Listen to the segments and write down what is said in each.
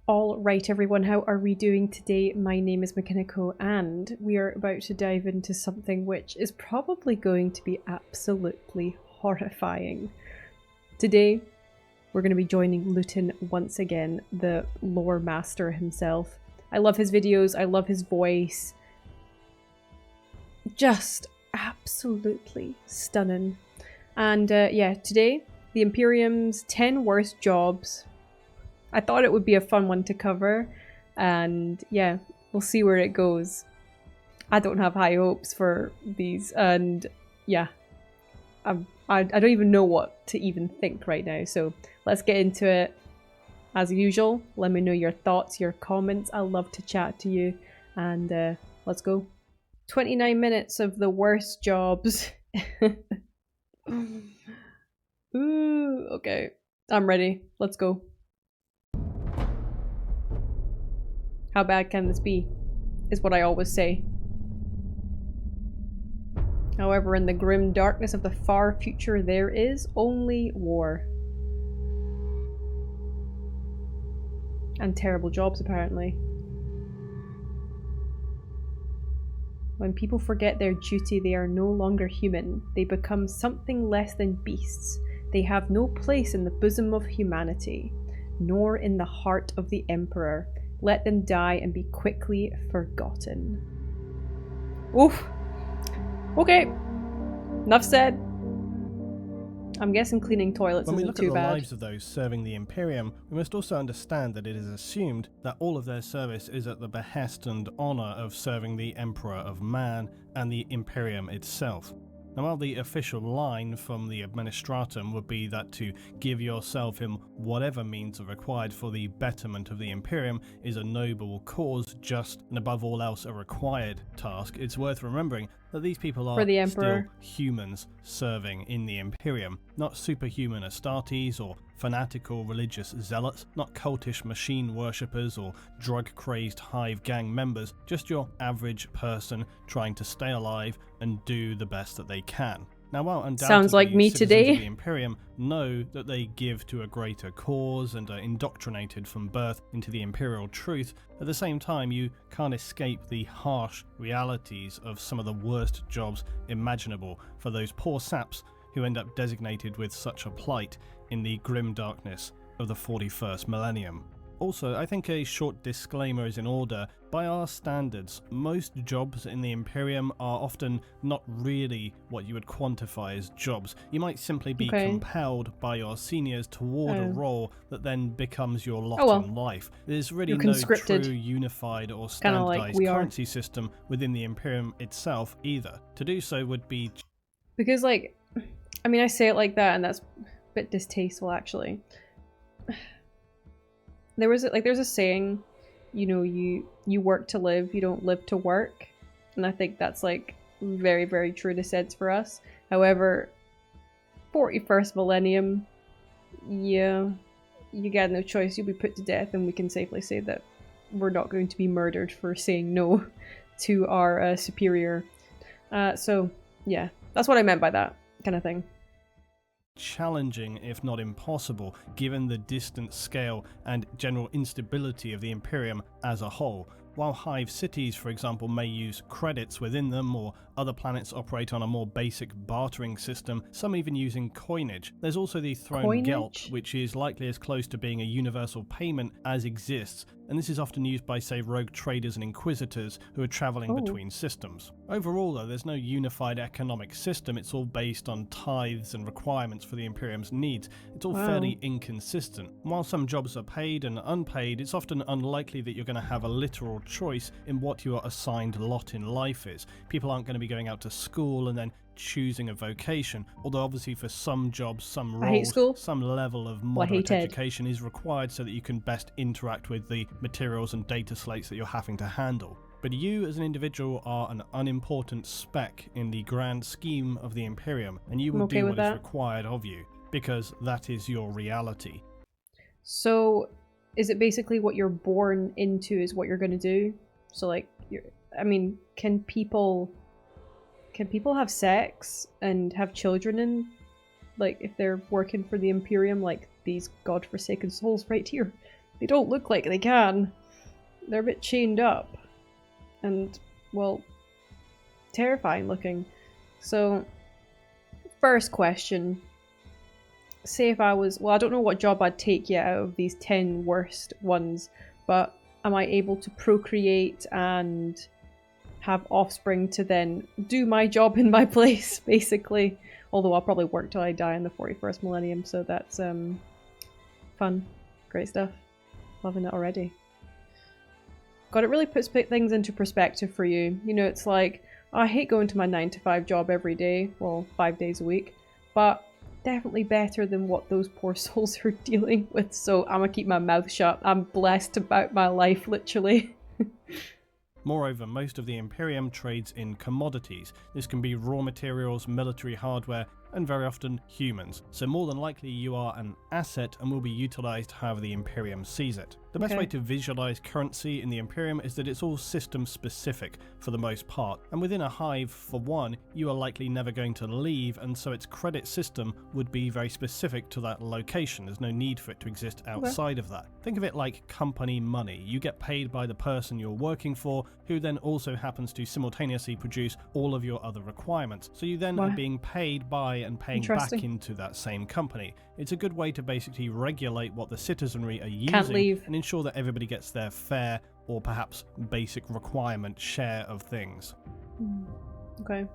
All right, everyone, how are we doing today? My name is Makiniko, and we are about to dive into something which is probably going to be absolutely horrifying. Today, we're going to be joining Luetin once again, the lore master himself. I love his videos, I love his voice. Just absolutely stunning. And yeah, today, the Imperium's 10 worst jobs. I thought it would be a fun one to cover, and yeah, we'll see where it goes. I don't have high hopes for these, and yeah, I don't even know what to even think right now, so let's get into it. As usual, let me know your thoughts, your comments. I love to chat to you, and let's go. 29 minutes of the worst jobs. Ooh, okay, I'm ready. Let's go. How bad can this be? Is what I always say. However, in the grim darkness of the far future, there is only war. And terrible jobs, apparently. When people forget their duty, they are no longer human. They become something less than beasts. They have no place in the bosom of humanity, nor in the heart of the Emperor. Let them die and be quickly forgotten. Oof. Okay. Enough said. I'm guessing cleaning toilets isn't too bad. When we look at the lives of those serving the Imperium, we must also understand that it is assumed that all of their service is at the behest and honour of serving the Emperor of Man and the Imperium itself. Now, while the official line from the Administratum would be that to give yourself in whatever means are required for the betterment of the Imperium is a noble cause, just and above all else a required task, it's worth remembering that these people are still humans serving in the Imperium, not superhuman Astartes or fanatical religious zealots, not cultish machine worshippers or drug-crazed hive gang members, just your average person trying to stay alive and do the best that they can. Now, while undoubtedly sounds like me today, the Imperium know that they give to a greater cause and are indoctrinated from birth into the imperial truth, at the same time you can't escape the harsh realities of some of the worst jobs imaginable for those poor saps who end up designated with such a plight in the grim darkness of the 41st millennium. Also, I think a short disclaimer is in order. By our standards, most jobs in the Imperium are often not really what you would quantify as jobs. You might simply be compelled by your seniors toward a role that then becomes your lot in life. There's really no true unified or standardized currency system within the Imperium itself either. To do so would be... Because, like, I mean, I say it like that and that's a bit distasteful, actually. There's a saying, you know, you work to live, you don't live to work. And I think that's like very, very true to sense for us. However, 41st millennium, yeah, you got no choice, you'll be put to death, and we can safely say that we're not going to be murdered for saying no to our superior. So yeah, that's what I meant by that kind of thing. Challenging, if not impossible, given the distant scale and general instability of the Imperium as a whole. While hive cities, for example, may use credits within them, or other planets operate on a more basic bartering system, some even using coinage. There's also the Throne Gelt, which is likely as close to being a universal payment as exists, and this is often used by, say, rogue traders and inquisitors who are travelling between systems. Overall, though, there's no unified economic system. It's all based on tithes and requirements for the Imperium's needs. It's all fairly inconsistent. And while some jobs are paid and unpaid, it's often unlikely that you're going to have a literal choice in what your assigned lot in life is. People aren't going to be going out to school and then choosing a vocation, although obviously for some jobs, some roles, some level of moderate education is required so that you can best interact with the materials and data slates that you're having to handle. But you as an individual are an unimportant speck in the grand scheme of the Imperium, and you will do what is required of you, because that is your reality. So is it basically what you're born into is what you're going to do? So like, I mean, can people have sex and have children and like if they're working for the Imperium, like these godforsaken souls right here? They don't look like they can. They're a bit chained up. And, well, terrifying looking. So, first question. Say if I was... Well, I don't know what job I'd take yet out of these 10 worst ones, but am I able to procreate and have offspring to then do my job in my place, basically? Although I'll probably work till I die in the 41st millennium, so that's fun. Great stuff. Loving it already. God, it really puts things into perspective for you. You know, it's like, I hate going to my 9-to-5 job every day, well, 5 days a week, but definitely better than what those poor souls are dealing with, so I'm gonna keep my mouth shut. I'm blessed about my life, literally. Moreover, most of the Imperium trades in commodities. This can be raw materials, military hardware, and very often humans. So more than likely you are an asset and will be utilized however the Imperium sees it. The best way to visualize currency in the Imperium is that it's all system specific for the most part, and within a hive, for one, you are likely never going to leave, and so its credit system would be very specific to that location. There's no need for it to exist outside of that. Think of it like company money. You get paid by the person you're working for, who then also happens to simultaneously produce all of your other requirements. So you then are being paid by and paying back into that same company. It's a good way to basically regulate what the citizenry are using and ensure that everybody gets their fair or perhaps basic requirement share of things. Okay.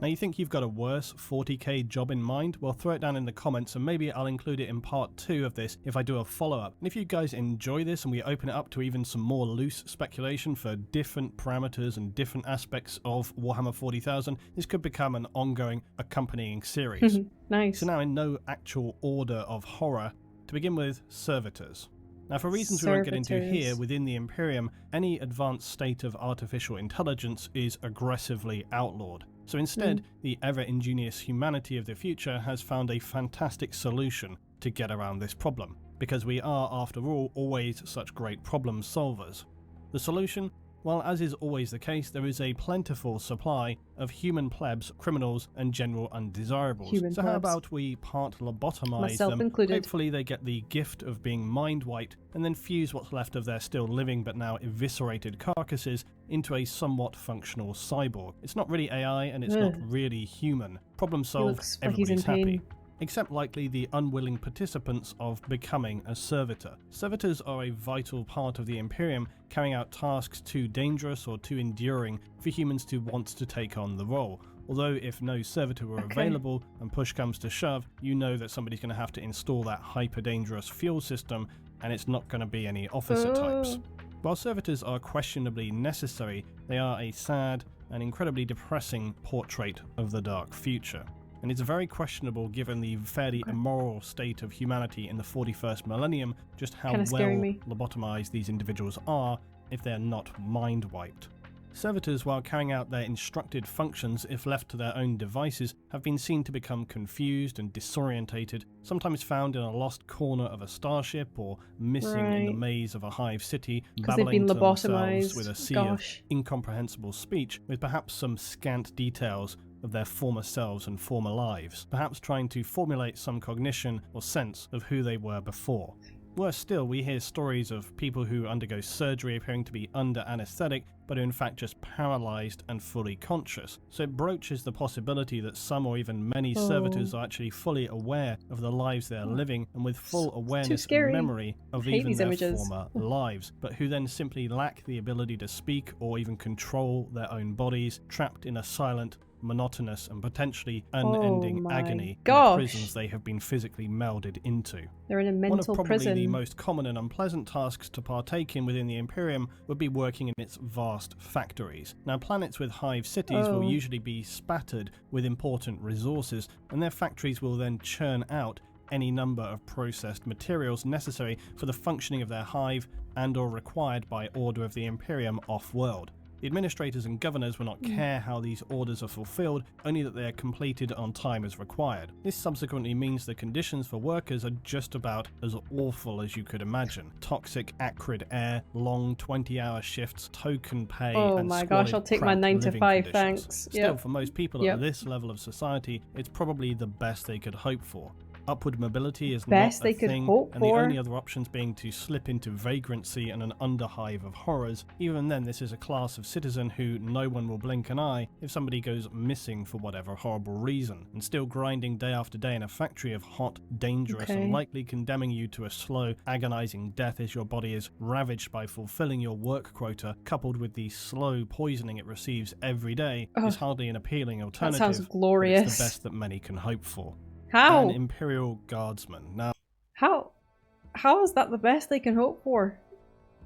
Now you think you've got a worse 40k job in mind? Well, throw it down in the comments and maybe I'll include it in part 2 of this if I do a follow-up. And if you guys enjoy this and we open it up to even some more loose speculation for different parameters and different aspects of Warhammer 40,000, this could become an ongoing accompanying series. Nice. So now in no actual order of horror, to begin with, servitors. Now for reasons we won't get into here, within the Imperium, any advanced state of artificial intelligence is aggressively outlawed. So instead, the ever-ingenious humanity of the future has found a fantastic solution to get around this problem, because we are, after all, always such great problem solvers. The solution? Well, as is always the case, there is a plentiful supply of human plebs, criminals, and general undesirables. So how about we part lobotomize them, hopefully they get the gift of being mind-wiped, and then fuse what's left of their still living but now eviscerated carcasses into a somewhat functional cyborg. It's not really AI, and it's not really human. Problem solved, everybody's happy. Except likely the unwilling participants of becoming a servitor. Servitors are a vital part of the Imperium, carrying out tasks too dangerous or too enduring for humans to want to take on the role. Although if no servitor were available and push comes to shove, you know that somebody's going to have to install that hyper-dangerous fuel system, and it's not going to be any officer types. While servitors are questionably necessary, they are a sad and incredibly depressing portrait of the dark future. And it's very questionable, given the fairly immoral state of humanity in the 41st millennium, just how well lobotomized these individuals are if they're not mind-wiped. Servitors, while carrying out their instructed functions, if left to their own devices, have been seen to become confused and disorientated, sometimes found in a lost corner of a starship or missing in the maze of a hive city, babbling to themselves with a sea of incomprehensible speech, with perhaps some scant details of their former selves and former lives, perhaps trying to formulate some cognition or sense of who they were before. Worse still, we hear stories of people who undergo surgery appearing to be under anesthetic, but are in fact just paralyzed and fully conscious. So it broaches the possibility that some or even many servitors are actually fully aware of the lives they are living, and with full awareness and memory of even their former lives, but who then simply lack the ability to speak or even control their own bodies, trapped in a silent, monotonous and potentially unending agony in the prisons they have been physically melded into. They're in a mental prison. One of probably the most common and unpleasant tasks to partake in within the Imperium would be working in its vast factories. Now, planets with hive cities will usually be spattered with important resources, and their factories will then churn out any number of processed materials necessary for the functioning of their hive and or required by order of the Imperium off-world. The administrators and governors will not care how these orders are fulfilled, only that they are completed on time as required. This subsequently means the conditions for workers are just about as awful as you could imagine. Toxic, acrid air, long 20-hour shifts, token pay, and my gosh, I'll take my 9 to 5, thanks. Still, for most people at this level of society, it's probably the best they could hope for. Upward mobility is Best not a they could thing, hope and the for. only other options being to slip into vagrancy and an underhive of horrors. Even then, this is a class of citizen who no one will blink an eye if somebody goes missing for whatever horrible reason, and still grinding day after day in a factory of hot, dangerous, and likely condemning you to a slow, agonizing death as your body is ravaged by fulfilling your work quota, coupled with the slow poisoning it receives every day, is hardly an appealing alternative. That sounds glorious. But it's the best that many can hope for. How? An Imperial Guardsman. Now, how is that the best they can hope for?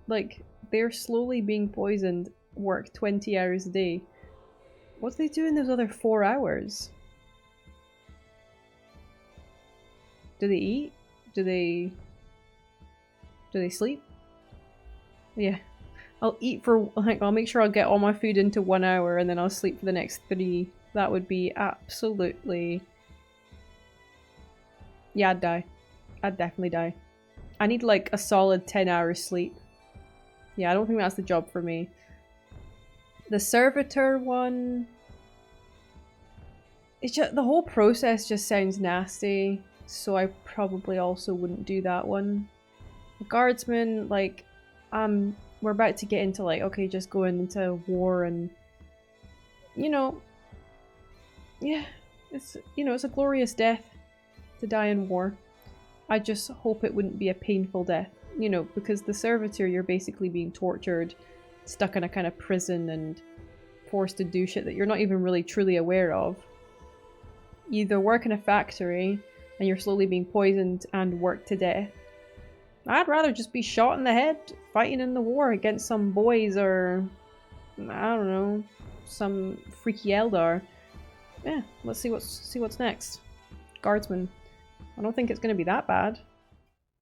Like, they're slowly being poisoned, work 20 hours a day. What do they do in those other 4 hours? Do they eat? Do they sleep? Yeah. I'll eat for, like, I'll make sure I'll get all my food into 1 hour and then I'll sleep for the next 3. That would be absolutely... Yeah, I'd die. I'd definitely die. I need like a solid 10 hours sleep. Yeah, I don't think that's the job for me. The servitor one... It's just, the whole process just sounds nasty, so I probably also wouldn't do that one. The guardsman, like, we're about to get into like, okay, just going into war and, you know, yeah, it's, you know, it's a glorious death to die in war. I just hope it wouldn't be a painful death, you know, because the servitor, you're basically being tortured, stuck in a kind of prison and forced to do shit that you're not even really truly aware of. You either work in a factory and you're slowly being poisoned and worked to death. I'd rather just be shot in the head fighting in the war against some boys or, I don't know, some freaky Eldar. Yeah, let's see what's next. Guardsman. I don't think it's going to be that bad.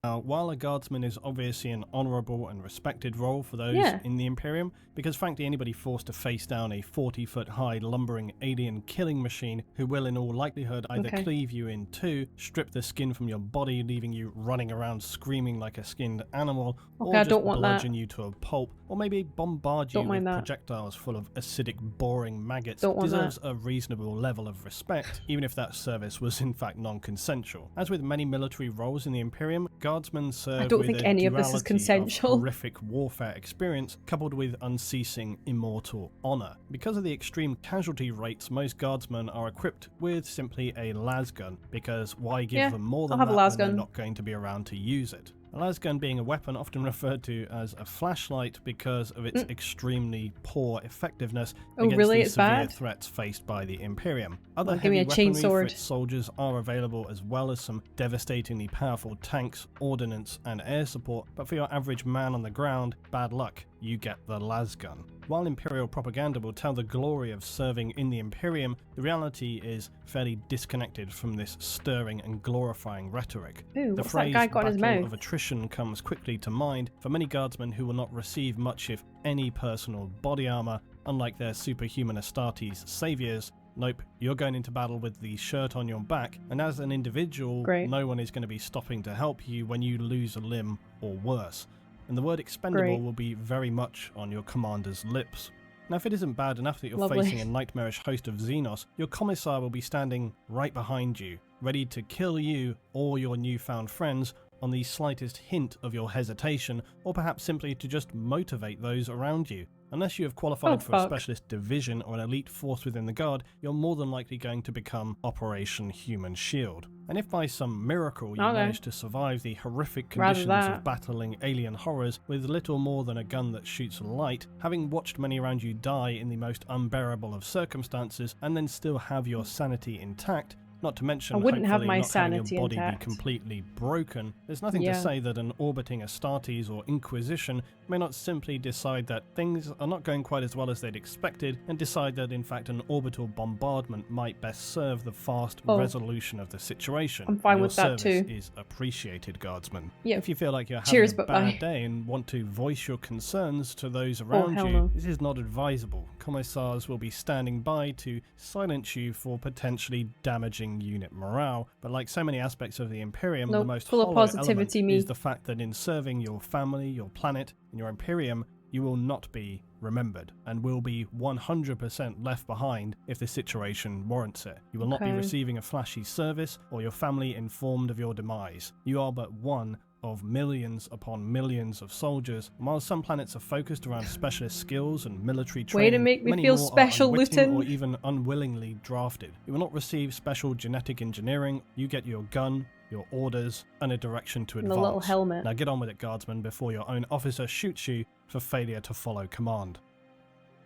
While a guardsman is obviously an honourable and respected role for those in the Imperium, because frankly anybody forced to face down a 40-foot-high lumbering alien killing machine who will in all likelihood either cleave you in two, strip the skin from your body leaving you running around screaming like a skinned animal, or just bludgeon you to a pulp, or maybe bombard you with projectiles full of acidic boring maggots, deserves a reasonable level of respect, even if that service was in fact non-consensual. As with many military roles in the Imperium, guardsmen serve with a duality of horrific warfare experience coupled with unceasing immortal honour. Because of the extreme casualty rates, most guardsmen are equipped with simply a lasgun, because why give them more than that when they're not going to be around to use it? A lasgun being a weapon often referred to as a flashlight because of its extremely poor effectiveness against the severe threats faced by the Imperium. Other heavy weaponry for its soldiers are available, as well as some devastatingly powerful tanks, ordnance and air support, but for your average man on the ground, bad luck, you get the lasgun. While Imperial propaganda will tell the glory of serving in the Imperium, the reality is fairly disconnected from this stirring and glorifying rhetoric. The phrase "battle of attrition" comes quickly to mind for many guardsmen who will not receive much if any personal body armour, unlike their superhuman Astartes saviours. Nope, you're going into battle with the shirt on your back, and as an individual, no one is going to be stopping to help you when you lose a limb or worse. And the word expendable will be very much on your commander's lips. Now, if it isn't bad enough that you're facing a nightmarish host of Xenos, your commissar will be standing right behind you, ready to kill you or your newfound friends on the slightest hint of your hesitation, or perhaps simply to just motivate those around you. Unless you have qualified for a specialist division or an elite force within the Guard, you're more than likely going to become Operation Human Shield. And if by some miracle you manage to survive the horrific conditions of battling alien horrors with little more than a gun that shoots light, having watched many around you die in the most unbearable of circumstances, and then still have your sanity intact, not to mention hopefully not having your body be completely broken, there's nothing to say that an orbiting Astartes or Inquisition may not simply decide that things are not going quite as well as they'd expected, and decide that in fact an orbital bombardment might best serve the fast resolution of the situation. I'm fine with that too. Your service is appreciated, Guardsmen. If you feel like you're having a bad day and want to voice your concerns to those around you, this is not advisable. Commissars will be standing by to silence you for potentially damaging unit morale, but like so many aspects of the Imperium, the most hollow element is the fact that in serving your family, your planet, and your Imperium, you will not be remembered and will be 100% left behind if the situation warrants it. You will not be receiving a flashy service or your family informed of your demise. You are but one of millions upon millions of soldiers, and while some planets are focused around specialist skills and military training, way to make me many feel more special, are unwitting Luetin. or even unwillingly drafted. You will not receive special genetic engineering. You get your gun, your orders, and a direction to advance. And a little helmet. Now get on with it, guardsman, before your own officer shoots you for failure to follow command.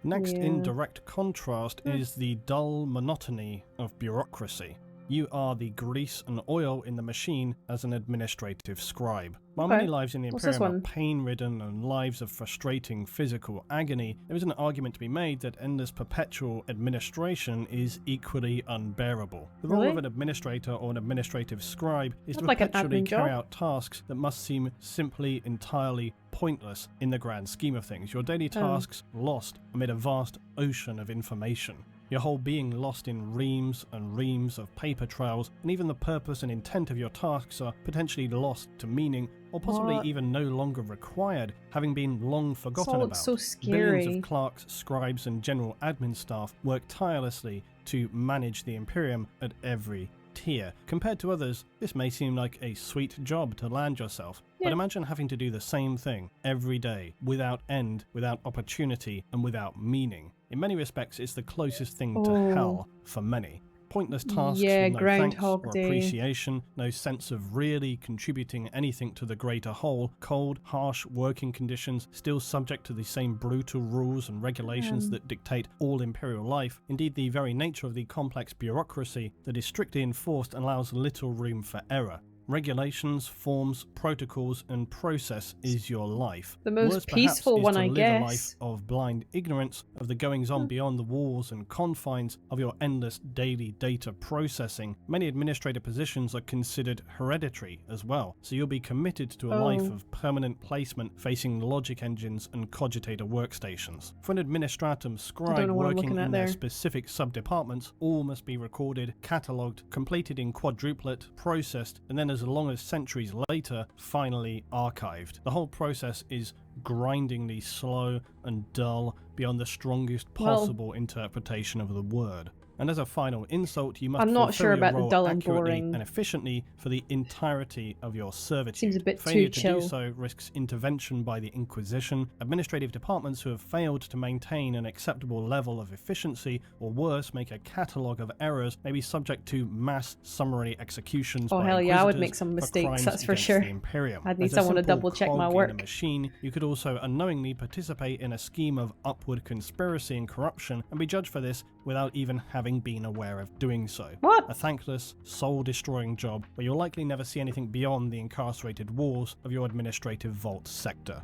Next, in direct contrast, is the dull monotony of bureaucracy. You are the grease and oil in the machine as an administrative scribe. While many lives in the Imperium are pain-ridden and lives of frustrating physical agony, there is an argument to be made that endless perpetual administration is equally unbearable. The role of an administrator or an administrative scribe is to perpetually carry out tasks that must seem simply entirely pointless in the grand scheme of things. Your daily tasks lost amid a vast ocean of information. Your whole being lost in reams and reams of paper trails, and even the purpose and intent of your tasks are potentially lost to meaning, or possibly even no longer required, having been long forgotten about. So scary. Billions of clerks, scribes, and general admin staff work tirelessly to manage the Imperium at every tier. Compared to others, this may seem like a sweet job to land yourself, but imagine having to do the same thing every day, without end, without opportunity, and without meaning. In many respects, it's the closest thing to hell for many. Pointless tasks with no thanks or appreciation, no sense of really contributing anything to the greater whole, cold, harsh working conditions, still subject to the same brutal rules and regulations that dictate all Imperial life. Indeed, the very nature of the complex bureaucracy that is strictly enforced allows little room for error. Regulations, forms, protocols, and process is your life. The most peaceful one, I guess. Live a life of blind ignorance of the goings-on beyond the walls and confines of your endless daily data processing. Many administrative positions are considered hereditary as well, so you'll be committed to a life of permanent placement facing logic engines and cogitator workstations. For an administratum scribe working in their specific sub-departments, all must be recorded, catalogued, completed in quadruplet, processed, and then as long as centuries later, finally archived. The whole process is grindingly slow and dull beyond the strongest possible interpretation of the word. And as a final insult, you must fulfill your role accurately and efficiently for the entirety of your servitude. Seems a bit Failure too to do so risks intervention by the Inquisition. Administrative departments who have failed to maintain an acceptable level of efficiency, or worse, make a catalogue of errors, may be subject to mass summary executions by hell yeah, I would Inquisitors make some mistakes, crimes that's for against sure. the Imperium. I'd need As a someone to simple double check my cog work. in a machine, you could also unknowingly participate in a scheme of upward conspiracy and corruption and be judged for this without even having been aware of doing so. What? A thankless, soul-destroying job where you'll likely never see anything beyond the incarcerated walls of your administrative vault sector.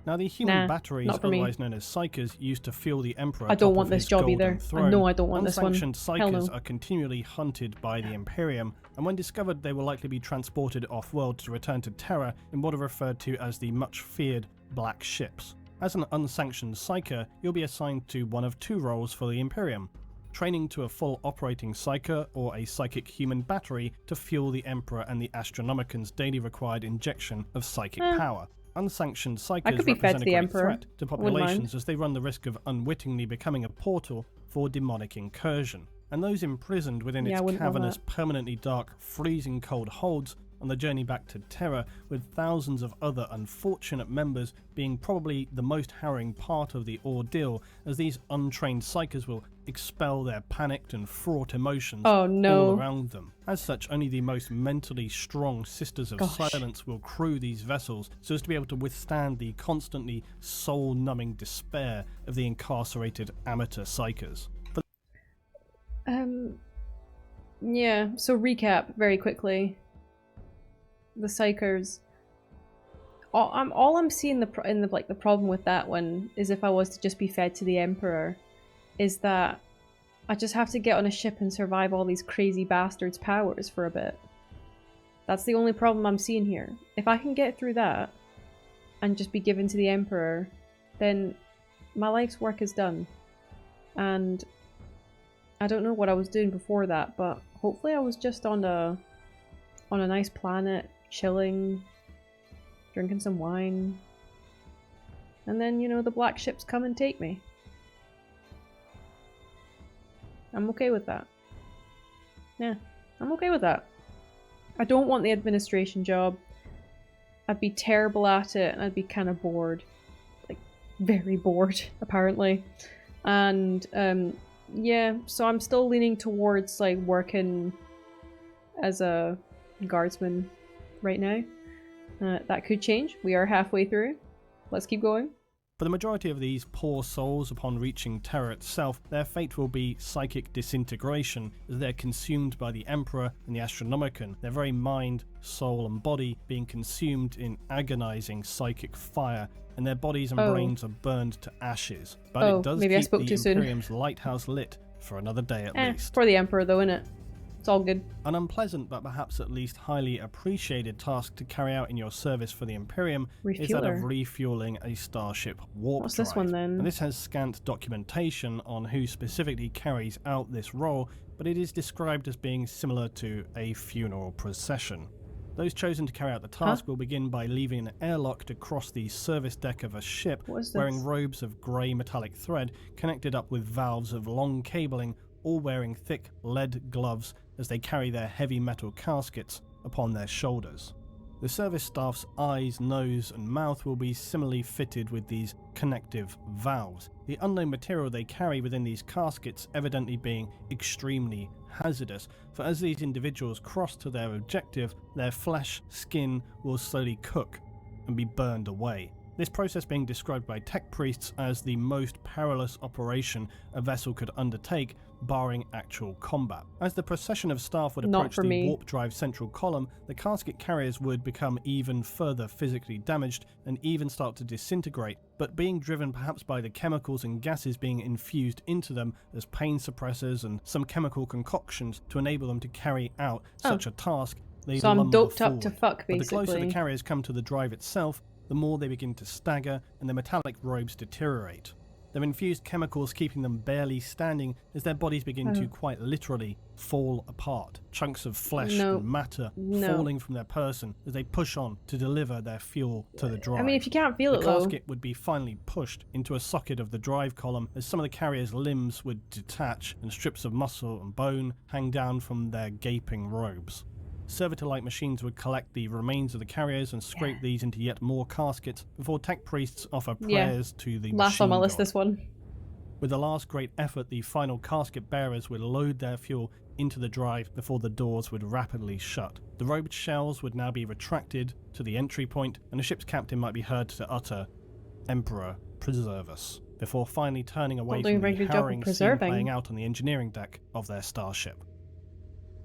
Now, the human batteries, otherwise known as psychers, used to fuel the Emperor. I don't want this job either. No, I don't want this one. Unsanctioned psychers are continually hunted by the Imperium, and when discovered, they will likely be transported off-world to return to Terra in what are referred to as the much-feared Black Ships. As an unsanctioned psyker, you'll be assigned to one of two roles for the Imperium: training to a full operating psyker, or a psychic human battery to fuel the Emperor and the Astronomican's daily required injection of psychic power. Unsanctioned psychers represent a great threat to populations as they run the risk of unwittingly becoming a portal for demonic incursion. And those imprisoned within its cavernous, permanently dark, freezing cold holds on the journey back to Terra, with thousands of other unfortunate members being probably the most harrowing part of the ordeal, as these untrained psychers will expel their panicked and fraught emotions all around them. As such, only the most mentally strong Sisters of Silence will crew these vessels so as to be able to withstand the constantly soul-numbing despair of the incarcerated amateur psychers. Yeah, so recap very quickly. The psychers. All I'm seeing the problem with that one is, if I was to just be fed to the Emperor, is that I just have to get on a ship and survive all these crazy bastards' powers for a bit. That's the only problem I'm seeing here. If I can get through that and just be given to the Emperor, then my life's work is done. And I don't know what I was doing before that, but hopefully I was just on a nice planet, chilling, drinking some wine, And then, you know, the black ships come and take me. I'm okay with that. Yeah, I'm okay with that. I don't want the administration job. I'd be terrible at it and I'd be kind of bored. Like, very bored, apparently. And, yeah, so I'm still leaning towards, like, working as a guardsman right now. That could change. We are halfway through. Let's keep going. For the majority of these poor souls, upon reaching Terra itself, their fate will be psychic disintegration, as they're consumed by the Emperor and the Astronomicon, their very mind, soul and body being consumed in agonizing psychic fire, and their bodies and brains are burned to ashes. But it does keep the Imperium's lighthouse lit for another day at least. For the Emperor though, innit? It's all good. An unpleasant but perhaps at least highly appreciated task to carry out in your service for the Imperium is that of refueling a starship warp drive. What's this one then? And this has scant documentation on who specifically carries out this role, but it is described as being similar to a funeral procession. Those chosen to carry out the task will begin by leaving an airlock to cross the service deck of a ship, wearing robes of grey metallic thread connected up with valves of long cabling, all wearing thick lead gloves as they carry their heavy metal caskets upon their shoulders. The service staff's eyes, nose and mouth will be similarly fitted with these connective valves, the unknown material they carry within these caskets evidently being extremely hazardous, for as these individuals cross to their objective, their flesh, skin will slowly cook and be burned away. This process being described by tech priests as the most perilous operation a vessel could undertake, barring actual combat. As the procession of staff would approach the warp drive central column, the casket carriers would become even further physically damaged and even start to disintegrate, but being driven perhaps by the chemicals and gases being infused into them as pain suppressors and some chemical concoctions to enable them to carry out such a task, they so I'm doped up to fuck, basically. But the closer the carriers come to the drive itself, the more they begin to stagger and their metallic robes deteriorate. Their infused chemicals keeping them barely standing as their bodies begin to quite literally fall apart. Chunks of flesh and matter falling from their person as they push on to deliver their fuel to the drive. I mean, if you can't feel it though. The casket would be finally pushed into a socket of the drive column as some of the carrier's limbs would detach and strips of muscle and bone hang down from their gaping robes. Servitor-like machines would collect the remains of the carriers and scrape these into yet more caskets before tech priests offer prayers to the last machine on my list, god. This one. With the last great effort, the final casket bearers would load their fuel into the drive before the doors would rapidly shut. The robed shells would now be retracted to the entry point, and the ship's captain might be heard to utter, "Emperor, preserve us," before finally turning away from the harrowing scene playing out on the engineering deck of their starship.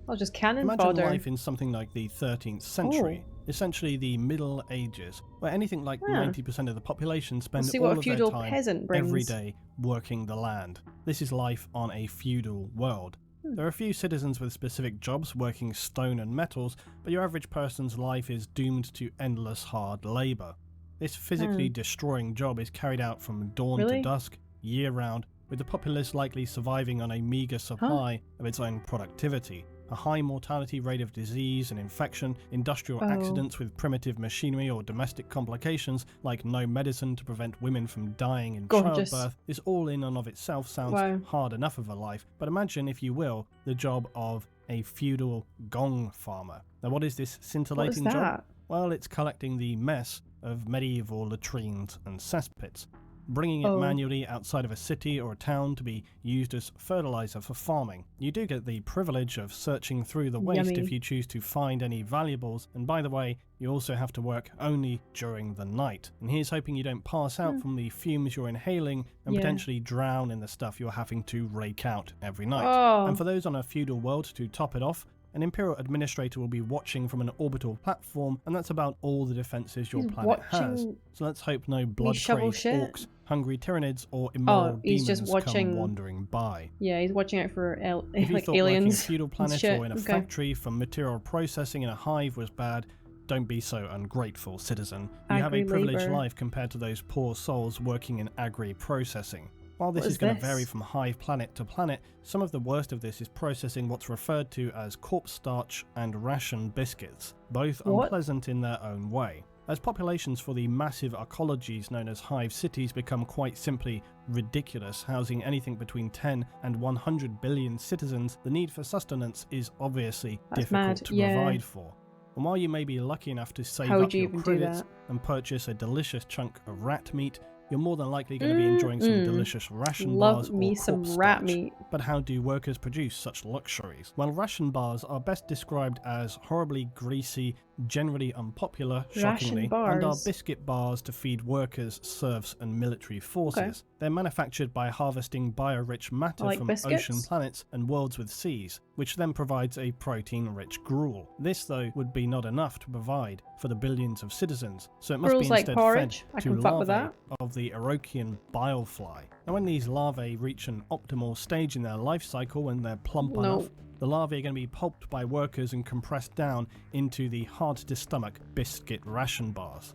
I'll just cannon Imagine fodder. life in something like the 13th century, essentially the Middle Ages, where anything like 90% of the population spend all of their time every day working the land. This is life on a feudal world. There are a few citizens with specific jobs working stone and metals, but your average person's life is doomed to endless hard labour. This physically destroying job is carried out from dawn to dusk, year-round, with the populace likely surviving on a meagre supply of its own productivity. A high mortality rate of disease and infection, industrial accidents with primitive machinery or domestic complications like no medicine to prevent women from dying in childbirth. This all in and of itself sounds hard enough of a life, but imagine, if you will, the job of a feudal gong farmer. Now what is this scintillating job? Well, it's collecting the mess of medieval latrines and cesspits, bringing it manually outside of a city or a town to be used as fertilizer for farming. You do get the privilege of searching through the waste if you choose to find any valuables, and by the way, you also have to work only during the night. And here's hoping you don't pass out from the fumes you're inhaling and potentially drown in the stuff you're having to rake out every night. And for those on a feudal world, to top it off, an Imperial administrator will be watching from an orbital platform, and that's about all the defenses your planet has. So let's hope no blood-crazed orcs, hungry tyrannids, or immoral demons come wandering by. Yeah, he's watching out for if you like thought aliens. Working a feudal planet or in a factory for material processing in a hive was bad, don't be so ungrateful, citizen. You have a privileged life compared to those poor souls working in agri-processing. While this is going to vary from hive planet to planet, some of the worst of this is processing what's referred to as corpse starch and ration biscuits, both unpleasant in their own way. as populations for the massive ecologies known as hive cities become quite simply ridiculous, housing anything between 10 and 100 billion citizens, the need for sustenance is obviously difficult to provide for. And while you may be lucky enough to save up your credits and purchase a delicious chunk of rat meat, you're more than likely going to be enjoying some delicious ration bars or me some rat meat. But how do workers produce such luxuries? Well, ration bars are best described as horribly greasy, generally unpopular, shockingly, and are biscuit bars to feed workers, serfs, and military forces. They're manufactured by harvesting bio-rich matter from ocean planets and worlds with seas, which then provides a protein-rich gruel. This, though, would be not enough to provide for the billions of citizens, so it must be instead fed to larvae of the Orochian bilefly. Now, when these larvae reach an optimal stage in their life cycle, when they're plump enough, the larvae are going to be pulped by workers and compressed down into the hard-to-stomach biscuit ration bars.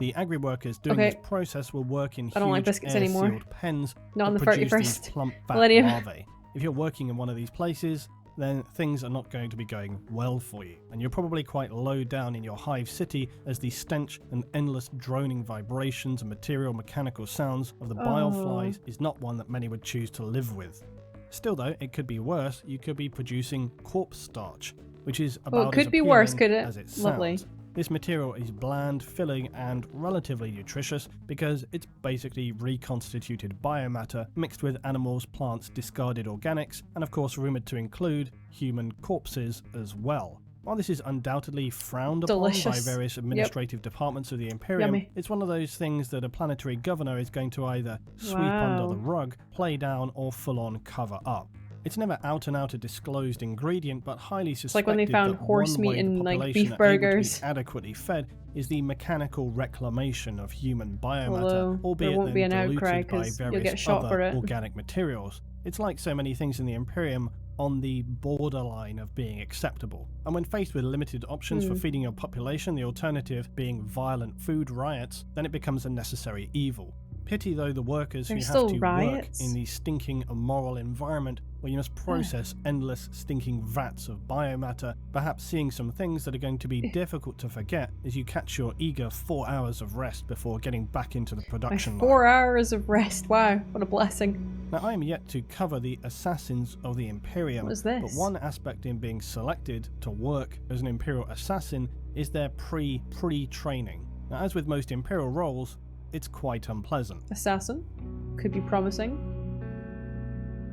The agri-workers doing this process will work in huge air-sealed pens that produce these plump fat larvae. If you're working in one of these places, then things are not going to be going well for you. And you're probably quite low down in your hive city, as the stench and endless droning vibrations and mechanical sounds of the bileflies is not one that many would choose to live with. Still though, it could be worse. You could be producing corpse starch, which is about as appealing as it sounds. This material is bland, filling, and relatively nutritious because it's basically reconstituted biomatter mixed with animals, plants, discarded organics, and of course rumoured to include human corpses as well. While this is undoubtedly frowned upon by various administrative departments of the Imperium, it's one of those things that a planetary governor is going to either sweep under the rug, play down, or full-on cover up. It's never out and out a disclosed ingredient, but highly suspected. It's like when they found horse meat in like beef burgers. Adequately fed is the mechanical reclamation of human biomatter, albeit then diluted by various other organic materials. It's like so many things in the Imperium, on the borderline of being acceptable. And when faced with limited options for feeding your population, the alternative being violent food riots, then it becomes a necessary evil. Pity though the workers who have to work in the stinking immoral environment where you must process endless stinking vats of biomatter, perhaps seeing some things that are going to be difficult to forget as you catch your eager 4 hours of rest before getting back into the production line. 4 hours of rest, wow, what a blessing. Now I am yet to cover the assassins of the Imperium, but one aspect in being selected to work as an Imperial assassin is their pre-training. Now as with most Imperial roles, it's quite unpleasant. Assassin? Could be promising.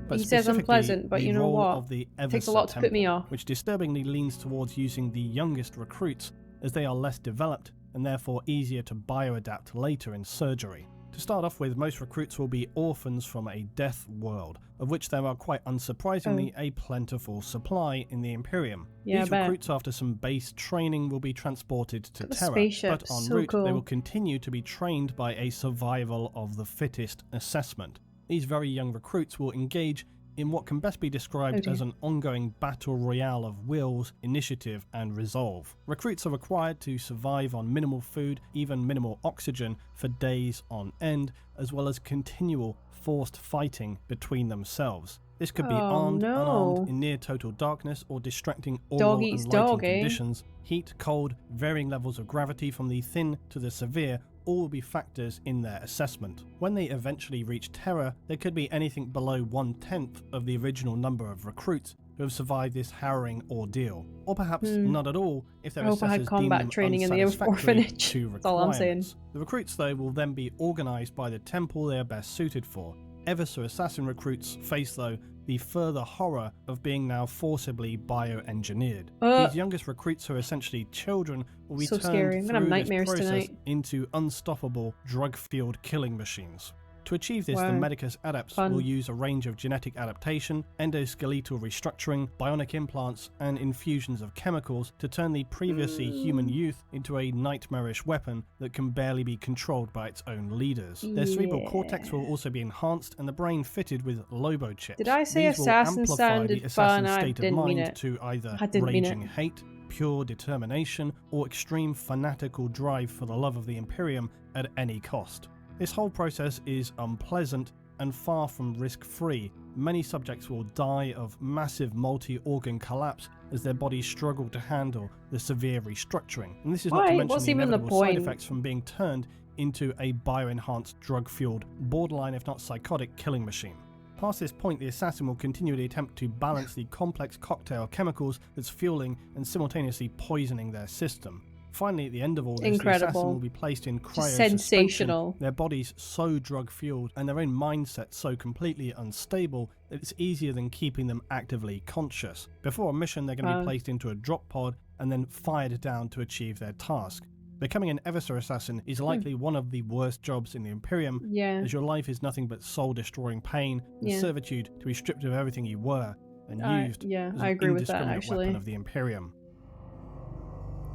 But he says unpleasant, but you know what? It takes a lot to put me off. Which disturbingly leans towards using the youngest recruits, as they are less developed and therefore easier to bioadapt later in surgery. To start off with, most recruits will be orphans from a death world, of which there are quite unsurprisingly a plentiful supply in the Imperium. These recruits, after some base training, will be transported to Terra, but en route they will continue to be trained by a survival of the fittest assessment. These very young recruits will engage in what can best be described as an ongoing battle royale of wills, initiative, and resolve. Recruits are required to survive on minimal food, even minimal oxygen, for days on end, as well as continual forced fighting between themselves. This could be armed, unarmed, in near total darkness, or distracting oral and lighting conditions. Heat, cold, varying levels of gravity from the thin to the severe all will be factors in their assessment. When they eventually reach Terra, there could be anything below 1/10 of the original number of recruits who have survived this harrowing ordeal, or perhaps not at all if their assessors deem them unsatisfactory to requirements. The recruits, though, will then be organised by the temple they are best suited for. Ever so assassin recruits face, though, the further horror of being now forcibly bioengineered. These youngest recruits, who are essentially children, will be turned through this process into unstoppable drug-fueled killing machines. To achieve this, the Medicus adepts will use a range of genetic adaptation, endoskeletal restructuring, bionic implants, and infusions of chemicals to turn the previously human youth into a nightmarish weapon that can barely be controlled by its own leaders. Their cerebral cortex will also be enhanced and the brain fitted with Lobo chips. Did I say assassin sounded fun? I didn't mean it. To either raging hate, pure determination, or extreme fanatical drive for the love of the Imperium at any cost. This whole process is unpleasant, and far from risk-free. Many subjects will die of massive multi-organ collapse as their bodies struggle to handle the severe restructuring. And this is not to mention What's the even the inevitable side point? effects from being turned into a bio-enhanced, drug-fueled, borderline if not psychotic killing machine. Past this point, the assassin will continually attempt to balance the complex cocktail of chemicals that's fueling and simultaneously poisoning their system. Finally, at the end of all this, the assassin will be placed in Sensational. cryosuspension, their bodies so drug-fueled and their own mindset so completely unstable that it's easier than keeping them actively conscious. Before a mission, they're going to be placed into a drop pod and then fired down to achieve their task. Becoming an Eversor assassin is likely one of the worst jobs in the Imperium, as your life is nothing but soul-destroying pain and servitude to be stripped of everything you were and used as an indiscriminate weapon of the Imperium.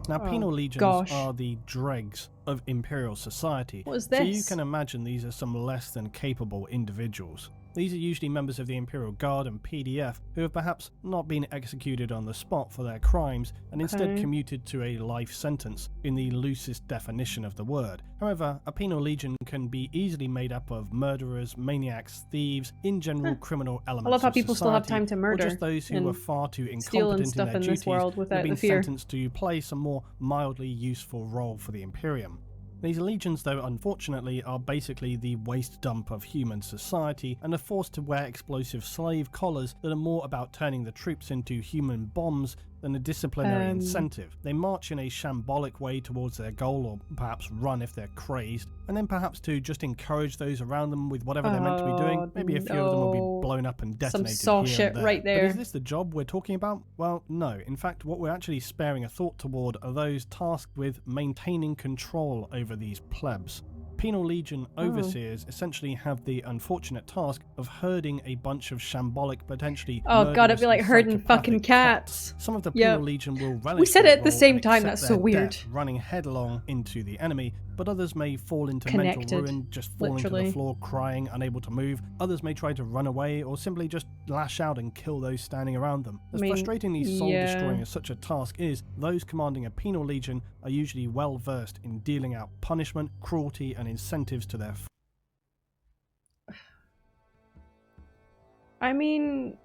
Now, penal legions are the dregs of Imperial society, What is this? so you can imagine these are some less than capable individuals. These are usually members of the Imperial Guard and PDF who have perhaps not been executed on the spot for their crimes and instead commuted to a life sentence in the loosest definition of the word. However, a penal legion can be easily made up of murderers, maniacs, thieves, in general criminal elements. I love how of people society, still have time to murder, or just those who were far too incompetent in their in duties this world and without have been the fear. sentenced to play some more mildly useful role for the Imperium. These legions, though, unfortunately, are basically the waste dump of human society and are forced to wear explosive slave collars that are more about turning the troops into human bombs than a disciplinary incentive. They march in a shambolic way towards their goal, or perhaps run if they're crazed, and then perhaps to just encourage those around them with whatever they're meant to be doing. Maybe a few of them will be blown up and detonated Some saw here shit and there. right there. But is this the job we're talking about? Well, no. In fact, what we're actually sparing a thought toward are those tasked with maintaining control over these plebs. Penal Legion overseers essentially have the unfortunate task of herding a bunch of shambolic, potentially God, it'd be like and herding psychopathic fucking cats. Some of the Penal Legion will relish We said their it at the role same and time, accept that's so their weird. death, running headlong into the enemy, but others may fall into mental ruin, just falling to the floor, crying, unable to move. Others may try to run away or simply just lash out and kill those standing around them. As frustratingly soul-destroying as such a task is, those commanding a Penal Legion are usually well versed in dealing out punishment, cruelty, and incentives to their I mean,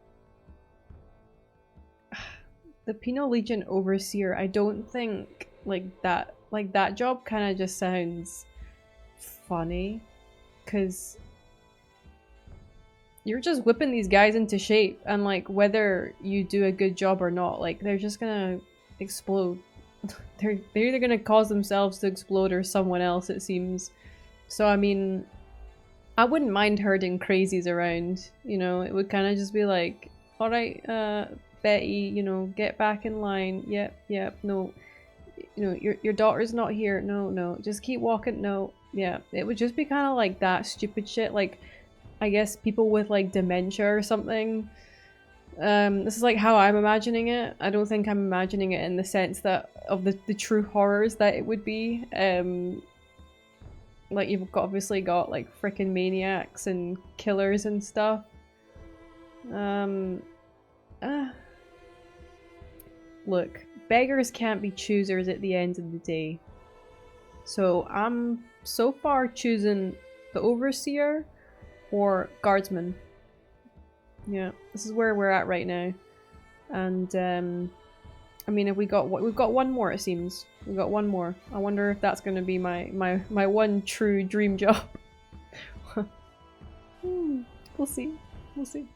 the Penal Legion Overseer, I don't think that job kind of just sounds funny, because you're just whipping these guys into shape, and like whether you do a good job or not, like they're just gonna explode. they're either gonna cause themselves to explode or someone else, it seems. So I mean, I wouldn't mind herding crazies around, you know. It would kind of just be like, all right, Betty, you know, get back in line. Yep, no, you know, your daughter's not here. No, just keep walking. No, yeah, it would just be kind of like that stupid shit. Like, I guess people with like dementia or something. This is like how I'm imagining it. I don't think I'm imagining it in the sense that of the true horrors that it would be. Like, you've obviously got like freaking maniacs and killers and stuff. Look, beggars can't be choosers at the end of the day. So I'm so far choosing the Overseer or Guardsman. Yeah, this is where we're at right now. And I mean, we've got one more, it seems. We've got one more. I wonder if that's going to be my one true dream job. We'll see. We'll see.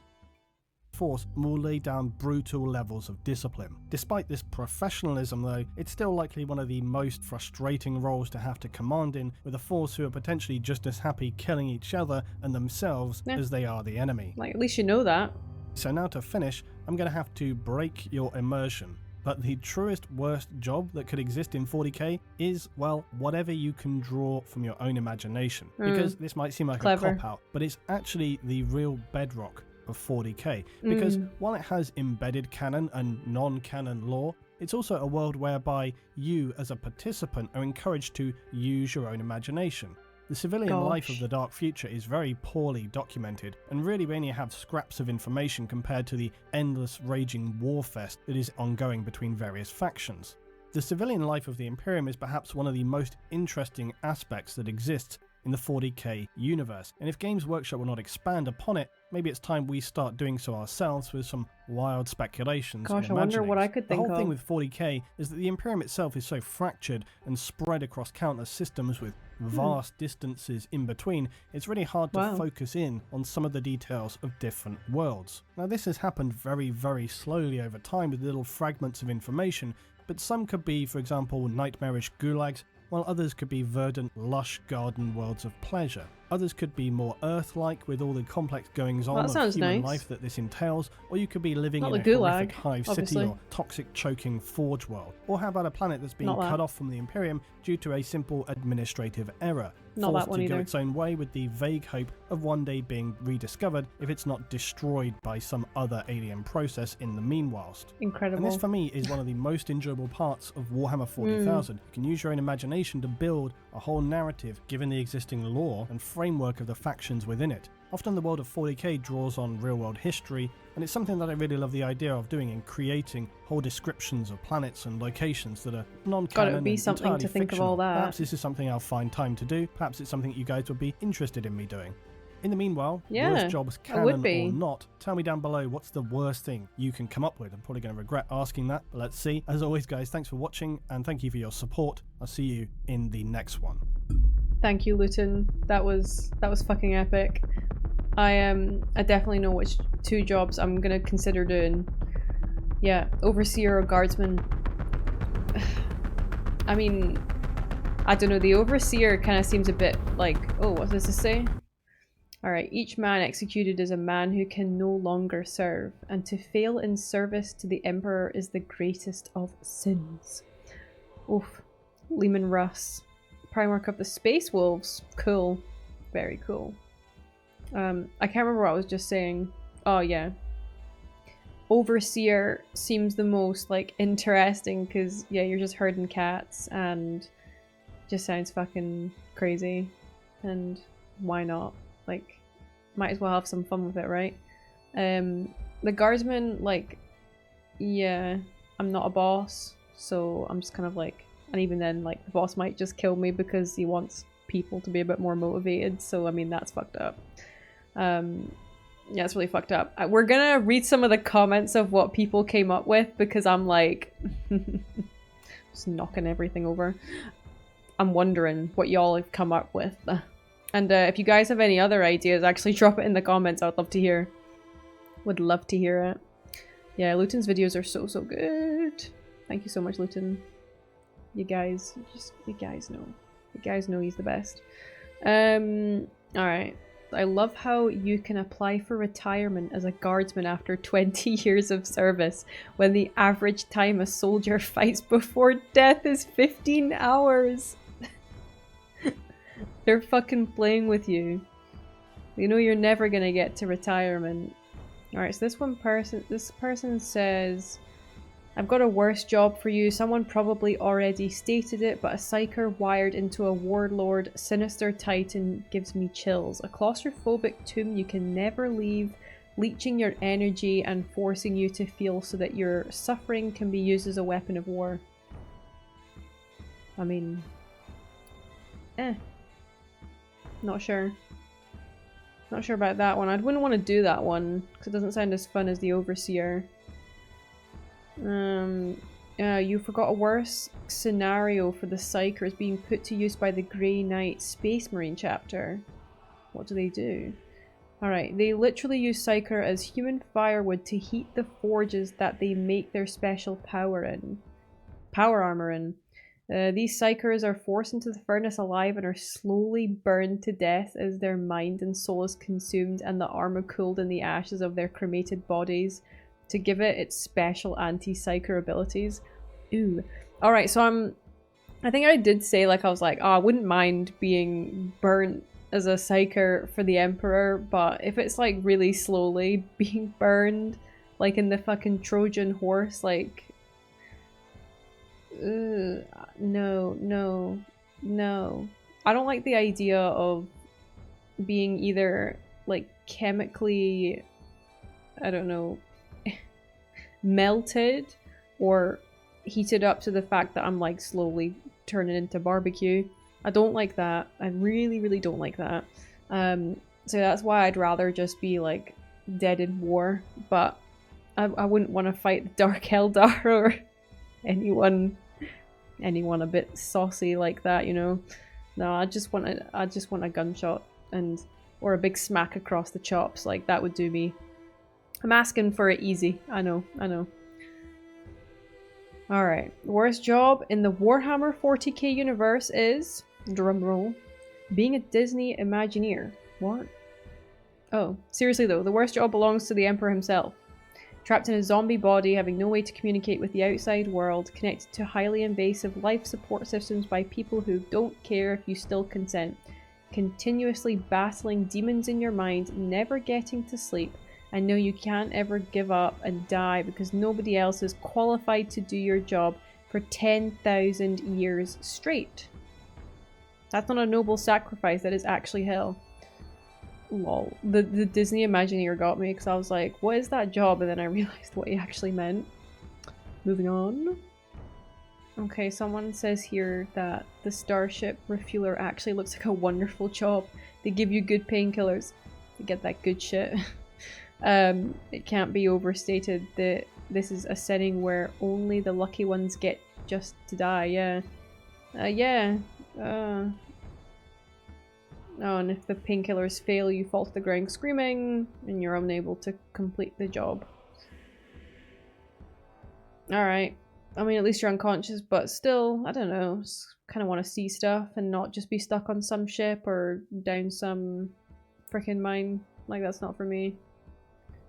Force will lay down brutal levels of discipline. Despite this professionalism though, it's still likely one of the most frustrating roles to have to command in, with a force who are potentially just as happy killing each other and themselves as they are the enemy. Like, at least you know that. So now to finish, I'm going to have to break your immersion. But the truest worst job that could exist in 40k is, well, whatever you can draw from your own imagination. Because this might seem like a cop-out, but it's actually the real bedrock of 40k. Because while it has embedded canon and non-canon lore, it's also a world whereby you as a participant are encouraged to use your own imagination. The civilian life of the Dark Future is very poorly documented, and really we only have scraps of information compared to the endless raging warfest that is ongoing between various factions. The civilian life of the Imperium is perhaps one of the most interesting aspects that exists, in the 40k universe. And if Games Workshop will not expand upon it, maybe it's time we start doing so ourselves with some wild speculations. Gosh, and I wonder what I imaginings. could The think whole of. thing with 40k is that the Imperium itself is so fractured and spread across countless systems with vast distances in between, it's really hard to focus in on some of the details of different worlds. Now this has happened very, very slowly over time with little fragments of information, but some could be, for example, nightmarish gulags, while others could be verdant, lush garden worlds of pleasure. Others could be more Earth-like with all the complex goings-on of human life that this entails, or you could be living in a horrific hive city or toxic choking forge world. Or how about a planet that's being cut off from the Imperium due to a simple administrative error, forced to go its own way with the vague hope of one day being rediscovered if it's not destroyed by some other alien process in the meanwhile. Incredible. And this for me is one of the most enjoyable parts of Warhammer 40,000. You can use your own imagination to build a whole narrative given the existing lore and framework of the factions within it. Often the world of 40k draws on real-world history, and it's something that I really love the idea of doing in creating whole descriptions of planets and locations that are non-canon. Gotta be something to think of all that. Perhaps this is something I'll find time to do. Perhaps it's something you guys would be interested in me doing. In the meanwhile, worst jobs, canon or not, tell me down below what's the worst thing you can come up with. I'm probably going to regret asking that, but let's see. As always, guys, thanks for watching, and thank you for your support. I'll see you in the next one. Thank you, Luetin. That was fucking epic. I definitely know which 2 jobs I'm gonna consider doing. Yeah, overseer or guardsman. I mean, I don't know, the overseer kind of seems a bit like, oh, what does this say? Alright, each man executed is a man who can no longer serve, and to fail in service to the Emperor is the greatest of sins. Oof. Lehman Russ. Primarch of the Space Wolves. Cool. Very cool. I can't remember what I was just saying. Oh yeah. Overseer seems the most like interesting because yeah, you're just herding cats and just sounds fucking crazy. And why not? Like, might as well have some fun with it, right? The guardsman, like, yeah, I'm not a boss, so I'm just kind of like, and even then, like, the boss might just kill me because he wants people to be a bit more motivated, so I mean, that's fucked up. Yeah, it's really fucked up. We're gonna read some of the comments of what people came up with because I'm like, just knocking everything over. I'm wondering what y'all have come up with. And if you guys have any other ideas, actually drop it in the comments. I would love to hear. Would love to hear it. Yeah, Luetin's videos are so good. Thank you so much, Luetin. You guys know. You guys know he's the best. Alright. I love how you can apply for retirement as a guardsman after 20 years of service, when the average time a soldier fights before death is 15 hours. They're fucking playing with you. You know you're never gonna get to retirement. Alright, so this person says, I've got a worse job for you. Someone probably already stated it, but a psyker wired into a warlord, sinister titan gives me chills. A claustrophobic tomb you can never leave, leeching your energy and forcing you to feel so that your suffering can be used as a weapon of war. I mean, not sure. Not sure about that one. I wouldn't want to do that one because it doesn't sound as fun as the Overseer. You forgot a worse scenario for the Psychers being put to use by the Grey Knight Space Marine chapter. What do they do? Alright, they literally use Psyker as human firewood to heat the forges that they make their special power armor in. These Psychers are forced into the furnace alive and are slowly burned to death as their mind and soul is consumed and the armor cooled in the ashes of their cremated bodies to give it its special anti-Psyker abilities. Ooh. Alright, so I think I did say, like, I was like, oh, I wouldn't mind being burnt as a Psyker for the Emperor, but if it's like really slowly being burned, like in the fucking Trojan horse, like, no. I don't like the idea of being either like chemically, I don't know, melted or heated up to the fact that I'm like slowly turning into barbecue. I don't like that. I really, really don't like that. So that's why I'd rather just be like dead in war, but I wouldn't want to fight the Dark Eldar or anyone a bit saucy like that, you know. No, I just want a gunshot or a big smack across the chops. Like that would do me. I'm asking for it easy. I know. Alright, the worst job in the Warhammer 40k universe is, drumroll, being a Disney Imagineer. What? Oh, seriously though, the worst job belongs to the Emperor himself. Trapped in a zombie body, having no way to communicate with the outside world, connected to highly invasive life support systems by people who don't care if you still consent, continuously battling demons in your mind, never getting to sleep, and know you can't ever give up and die because nobody else is qualified to do your job for 10,000 years straight. That's not a noble sacrifice, that is actually hell. Lol. The Disney Imagineer got me because I was like, what is that job? And then I realized what he actually meant. Moving on. Okay, someone says here that the Starship Refueler actually looks like a wonderful job. They give you good painkillers. You get that good shit. It can't be overstated that this is a setting where only the lucky ones get just to die, yeah. Oh, and if the painkillers fail, you fall to the ground screaming, and you're unable to complete the job. Alright. I mean, at least you're unconscious, but still, I don't know. Kind of want to see stuff and not just be stuck on some ship or down some freaking mine. Like, that's not for me.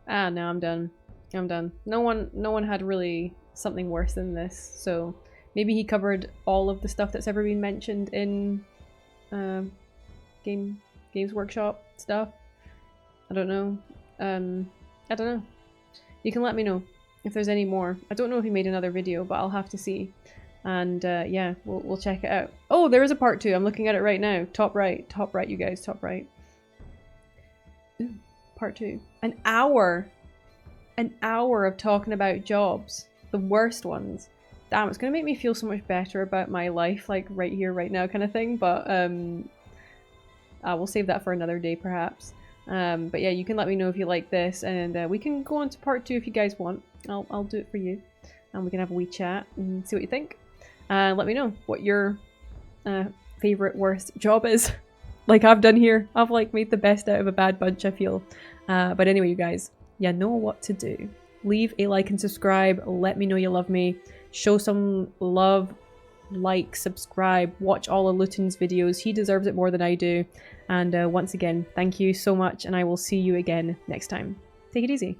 Ah, no, I'm done. I'm done. No one had really something worse than this, so maybe he covered all of the stuff that's ever been mentioned in Games Workshop stuff. I don't know. I don't know. You can let me know if there's any more. I don't know if he made another video, but I'll have to see. And yeah, we'll check it out. Oh, there is a part 2. I'm looking at it right now. Top right, you guys, top right. Ooh. Part 2. An hour of talking about jobs. The worst ones. Damn, it's gonna make me feel so much better about my life, like right here, right now kind of thing, but we'll save that for another day perhaps. But yeah, you can let me know if you like this, and we can go on to part 2 if you guys want. I'll do it for you, and we can have a wee chat and see what you think. Let me know what your favorite worst job is. Like I've done here. I've like made the best out of a bad bunch, I feel. But anyway, you guys, you know what to do. Leave a like and subscribe. Let me know you love me. Show some love. Like, subscribe, watch all of Luetin's videos. He deserves it more than I do. And once again, thank you so much, and I will see you again next time. Take it easy.